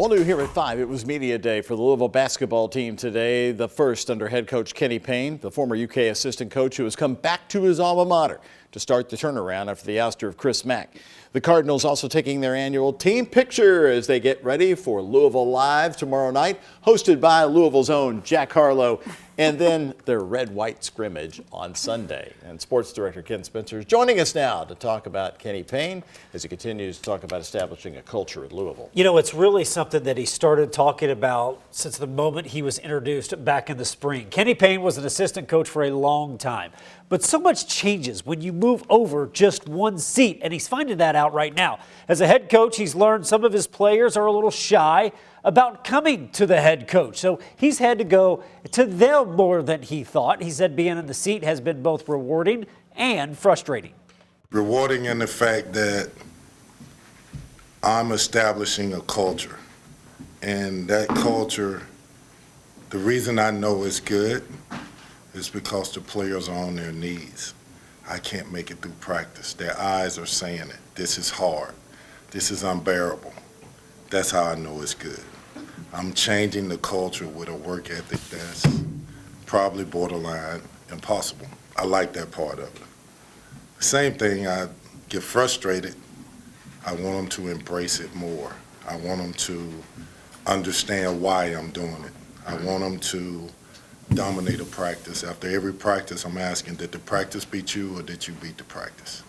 All new here at 5, it was media day for the Louisville basketball team today, the first under head coach Kenny Payne, the former UK assistant coach who has come back to his alma mater to start the turnaround after the ouster of Chris Mack. The Cardinals also taking their annual team picture as they get ready for Louisville Live tomorrow night, hosted by Louisville's own Jack Harlow, and then their red-white scrimmage on Sunday. And sports director Ken Spencer is joining us now to talk about Kenny Payne as he continues to talk about establishing a culture at Louisville. You know, it's really something that he started talking about since the moment he was introduced back in the spring. Kenny Payne was an assistant coach for a long time, but so much changes when you move over just one seat, and he's finding that out right now. As a head coach, he's learned some of his players are a little shy about coming to the head coach. So he's had to go to them more than he thought. He said being in the seat has been both rewarding and frustrating. Rewarding in the fact that I'm establishing a culture. And that culture, the reason I know it's good is because the players are on their knees. I can't make it through practice. Their eyes are saying it. This is hard. This is unbearable. That's how I know it's good. I'm changing the culture with a work ethic that's probably borderline impossible. I like that part of it. The same thing, I get frustrated. I want them to embrace it more. I want them to understand why I'm doing it. I want them to dominate a practice. After every practice, I'm asking, did the practice beat you or did you beat the practice?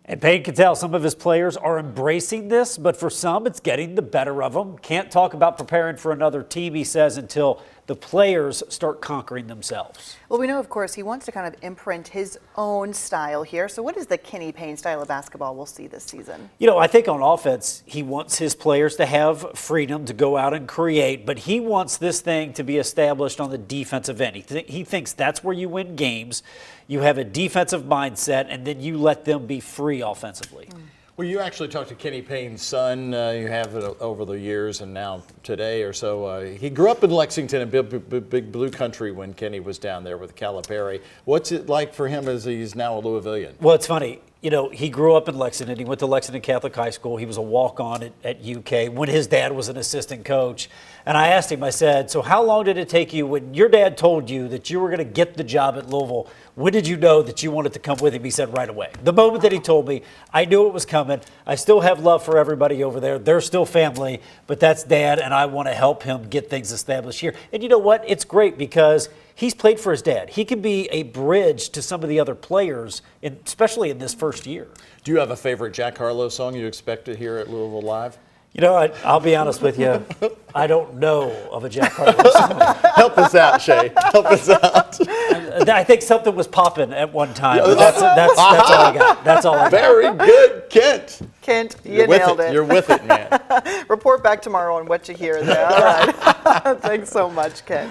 And Payne can tell some of his players are embracing this, but for some, it's getting the better of them. Can't talk about preparing for another team, he says, until the players start conquering themselves. Well, we know, of course, he wants to kind of imprint his own style here. So what is the Kenny Payne style of basketball we'll see this season? You know, I think on offense, he wants his players to have freedom to go out and create, but he wants this thing to be established on the defensive end. He thinks that's where you win games. You have a defensive mindset, and then you let them be free offensively. Well, you actually talked to Kenny Payne's son. You have it over the years and now today or so. He grew up in Lexington, in big blue country when Kenny was down there with Calipari. What's it like for him as he's now a Louisvillian? Well, it's funny. You know, he grew up in Lexington. He went to Lexington Catholic High School. He was a walk-on at UK when his dad was an assistant coach. And I asked him, I said, so how long did it take you when your dad told you that you were going to get the job at Louisville? When did you know that you wanted to come with him? He said right away. The moment that he told me, I knew it was coming. I still have love for everybody over there. They're still family, but that's Dad, and I want to help him get things established here. And you know what? It's great because he's played for his dad. He can be a bridge to some of the other players, especially in this first year. Do you have a favorite Jack Harlow song you expect to hear at Louisville Live? You know, I'll be honest with you. I don't know of a Jack Harlow song. Help us out, Shay. Help us out. I think something was popping at one time. But that's all I got. That's all I got. Very good, Kent. Kent, you nailed it. You're with it, man. Report back tomorrow on what you hear there. All right. Thanks so much, Kent.